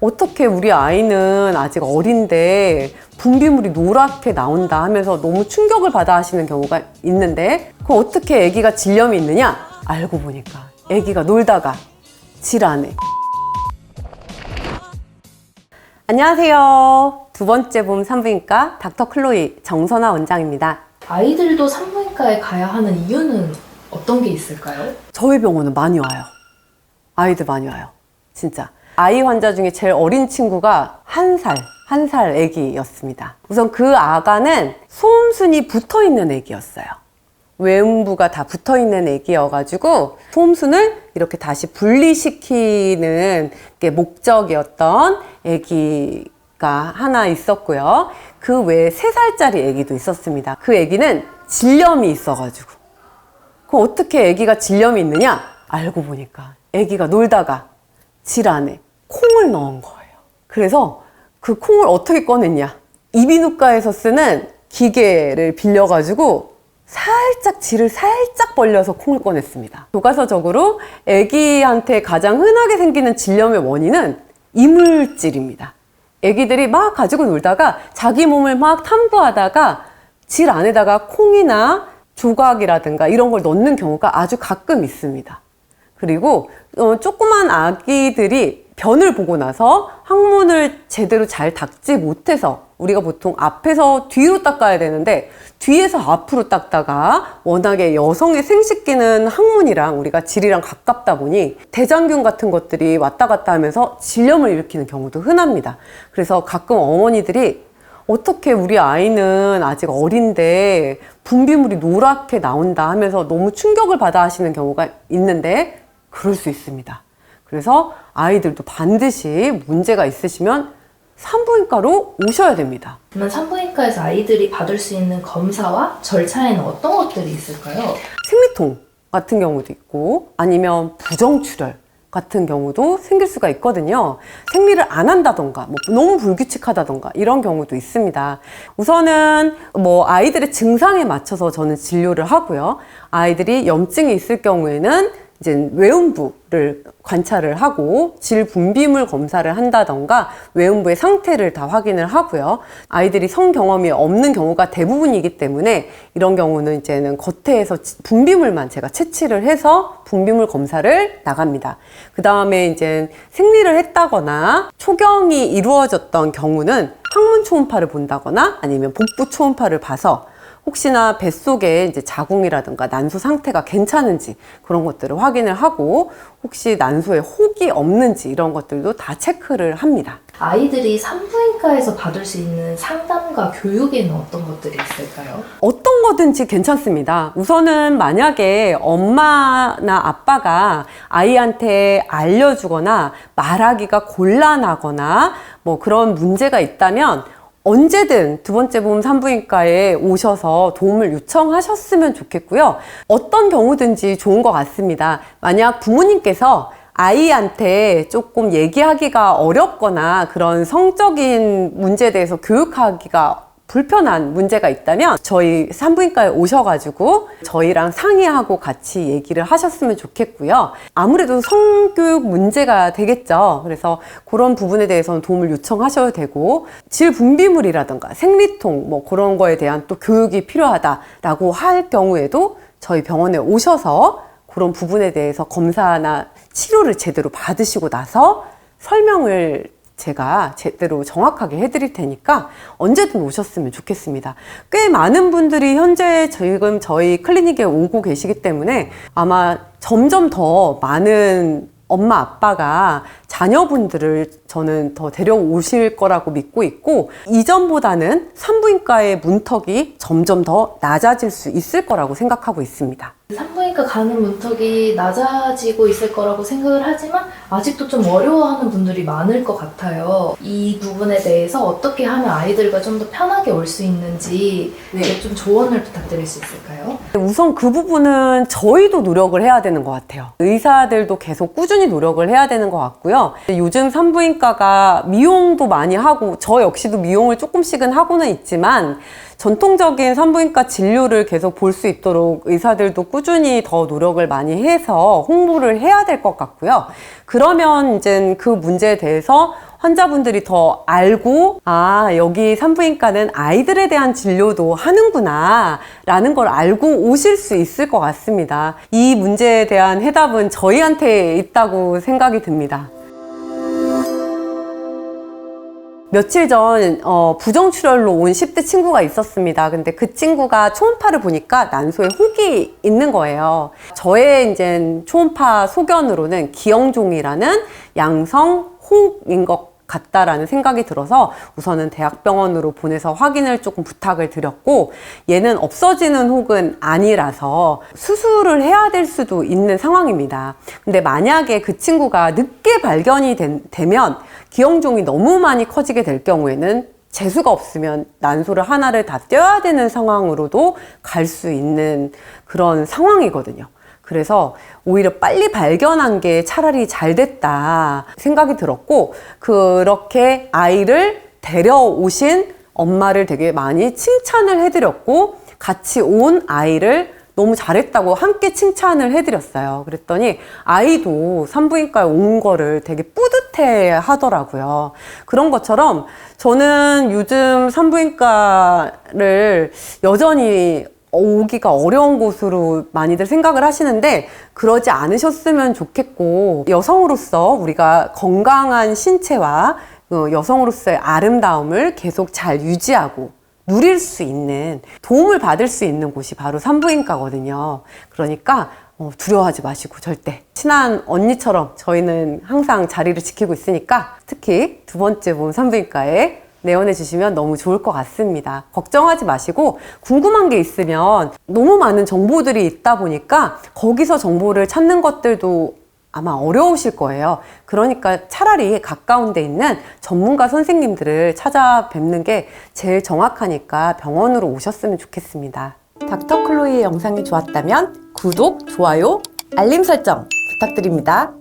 어떻게 우리 아이는 아직 어린데 분비물이 노랗게 나온다 하면서 너무 충격을 받아 하시는 경우가 있는데, 그 어떻게 아기가 질염이 있느냐? 알고 보니까 아기가 놀다가 질환에. 안녕하세요. 두 번째 봄 산부인과 닥터 클로이 정선아 원장입니다. 아이들도 산부인과에 가야 하는 이유는 어떤 게 있을까요? 저희 병원은 많이 와요. 아이들 많이 와요. 진짜. 아이 환자 중에 제일 어린 친구가 한 살 아기였습니다. 우선 그 아가는 소음순이 붙어있는 아기였어요. 외음부가 다 붙어있는 아기여가지고 소음순을 이렇게 다시 분리시키는 게 목적이었던 아기가 하나 있었고요. 그 외에 3살짜리 아기도 있었습니다. 그 아기는 질염이 있어가지고. 그럼 어떻게 아기가 질염이 있느냐? 알고 보니까 아기가 놀다가 질환에 콩을 넣은 거예요. 그래서 그 콩을 어떻게 꺼냈냐? 이비인후과에서 쓰는 기계를 빌려가지고 질을 살짝 벌려서 콩을 꺼냈습니다. 교과서적으로 아기한테 가장 흔하게 생기는 질염의 원인은 이물질입니다. 아기들이 막 가지고 놀다가 자기 몸을 막 탐구하다가 질 안에다가 콩이나 조각이라든가 이런 걸 넣는 경우가 아주 가끔 있습니다. 그리고 조그만 아기들이 변을 보고 나서 항문을 제대로 잘 닦지 못해서 우리가 보통 앞에서 뒤로 닦아야 되는데 뒤에서 앞으로 닦다가 워낙에 여성의 생식기는 항문이랑 우리가 질이랑 가깝다 보니 대장균 같은 것들이 왔다 갔다 하면서 질염을 일으키는 경우도 흔합니다. 그래서 가끔 어머니들이 어떻게 우리 아이는 아직 어린데 분비물이 노랗게 나온다 하면서 너무 충격을 받아 하시는 경우가 있는데, 그럴 수 있습니다. 그래서 아이들도 반드시 문제가 있으시면 산부인과로 오셔야 됩니다. 그러면 산부인과에서 아이들이 받을 수 있는 검사와 절차에는 어떤 것들이 있을까요? 생리통 같은 경우도 있고 아니면 부정출혈 같은 경우도 생길 수가 있거든요. 생리를 안 한다던가 너무 불규칙하다던가 이런 경우도 있습니다. 우선은 아이들의 증상에 맞춰서 저는 진료를 하고요. 아이들이 염증이 있을 경우에는 이제 외음부를 관찰을 하고 질 분비물 검사를 한다던가 외음부의 상태를 다 확인을 하고요. 아이들이 성 경험이 없는 경우가 대부분이기 때문에 이런 경우는 이제는 겉에서 분비물만 제가 채취를 해서 분비물 검사를 나갑니다. 그 다음에 이제 생리를 했다거나 초경이 이루어졌던 경우는 항문 초음파를 본다거나 아니면 복부 초음파를 봐서 혹시나 뱃속에 이제 자궁이라든가 난소 상태가 괜찮은지 그런 것들을 확인을 하고 혹시 난소에 혹이 없는지 이런 것들도 다 체크를 합니다. 아이들이 산부인과에서 받을 수 있는 상담과 교육에는 어떤 것들이 있을까요? 어떤 거든지 괜찮습니다. 우선은 만약에 엄마나 아빠가 아이한테 알려주거나 말하기가 곤란하거나 그런 문제가 있다면 언제든 두 번째 봄 산부인과에 오셔서 도움을 요청하셨으면 좋겠고요. 어떤 경우든지 좋은 것 같습니다. 만약 부모님께서 아이한테 조금 얘기하기가 어렵거나 그런 성적인 문제에 대해서 교육하기가 불편한 문제가 있다면 저희 산부인과에 오셔가지고 저희랑 상의하고 같이 얘기를 하셨으면 좋겠고요. 아무래도 성교육 문제가 되겠죠. 그래서 그런 부분에 대해서는 도움을 요청하셔도 되고, 질 분비물이라든가 생리통 그런 거에 대한 또 교육이 필요하다라고 할 경우에도 저희 병원에 오셔서 그런 부분에 대해서 검사나 치료를 제대로 받으시고 나서 설명을 제가 제대로 정확하게 해드릴 테니까 언제든 오셨으면 좋겠습니다. 꽤 많은 분들이 현재 지금 저희 클리닉에 오고 계시기 때문에 아마 점점 더 많은 엄마 아빠가 자녀분들을 저는 더 데려오실 거라고 믿고 있고, 이전보다는 산부인과의 문턱이 점점 더 낮아질 수 있을 거라고 생각하고 있습니다. 산부인과 가는 문턱이 낮아지고 있을 거라고 생각을 하지만 아직도 좀 어려워하는 분들이 많을 것 같아요. 이 부분에 대해서 어떻게 하면 아이들과 좀 더 편하게 올 수 있는지 좀 조언을 부탁드릴 수 있을까요? 우선 그 부분은 저희도 노력을 해야 되는 것 같아요. 의사들도 계속 꾸준히 노력을 해야 되는 것 같고요. 요즘 산부인과가 미용도 많이 하고 저 역시도 미용을 조금씩은 하고는 있지만 전통적인 산부인과 진료를 계속 볼 수 있도록 의사들도 꾸준히 꾸준히 더 노력을 많이 해서 홍보를 해야 될 것 같고요. 그러면 이제 그 문제에 대해서 환자분들이 더 알고, 아, 여기 산부인과는 아이들에 대한 진료도 하는구나 라는 걸 알고 오실 수 있을 것 같습니다. 이 문제에 대한 해답은 저희한테 있다고 생각이 듭니다. 며칠 전 부정출혈로 온 10대 친구가 있었습니다. 근데 그 친구가 초음파를 보니까 난소에 혹이 있는 거예요. 저의 이제 초음파 소견으로는 기형종이라는 양성 혹인 것 같다라는 생각이 들어서 우선은 대학병원으로 보내서 확인을 조금 부탁을 드렸고, 얘는 없어지는 혹은 아니라서 수술을 해야 될 수도 있는 상황입니다. 근데 만약에 그 친구가 늦게 발견이 되면 기형종이 너무 많이 커지게 될 경우에는 재수가 없으면 난소를 하나를 다 떼어야 되는 상황으로도 갈 수 있는 그런 상황이거든요. 그래서 오히려 빨리 발견한 게 차라리 잘 됐다 생각이 들었고, 그렇게 아이를 데려오신 엄마를 되게 많이 칭찬을 해드렸고, 같이 온 아이를 너무 잘했다고 함께 칭찬을 해드렸어요. 그랬더니 아이도 산부인과에 온 거를 되게 뿌듯해 하더라고요. 그런 것처럼 저는 요즘 산부인과를 여전히 오기가 어려운 곳으로 많이들 생각을 하시는데 그러지 않으셨으면 좋겠고, 여성으로서 우리가 건강한 신체와 여성으로서의 아름다움을 계속 잘 유지하고 누릴 수 있는, 도움을 받을 수 있는 곳이 바로 산부인과거든요. 그러니까 두려워하지 마시고 절대, 친한 언니처럼 저희는 항상 자리를 지키고 있으니까 특히 두 번째 본 산부인과에 내원해 주시면 너무 좋을 것 같습니다. 걱정하지 마시고 궁금한 게 있으면 너무 많은 정보들이 있다 보니까 거기서 정보를 찾는 것들도 아마 어려우실 거예요. 그러니까 차라리 가까운 데 있는 전문가 선생님들을 찾아뵙는 게 제일 정확하니까 병원으로 오셨으면 좋겠습니다. 닥터 클로이의 영상이 좋았다면 구독, 좋아요, 알림 설정 부탁드립니다.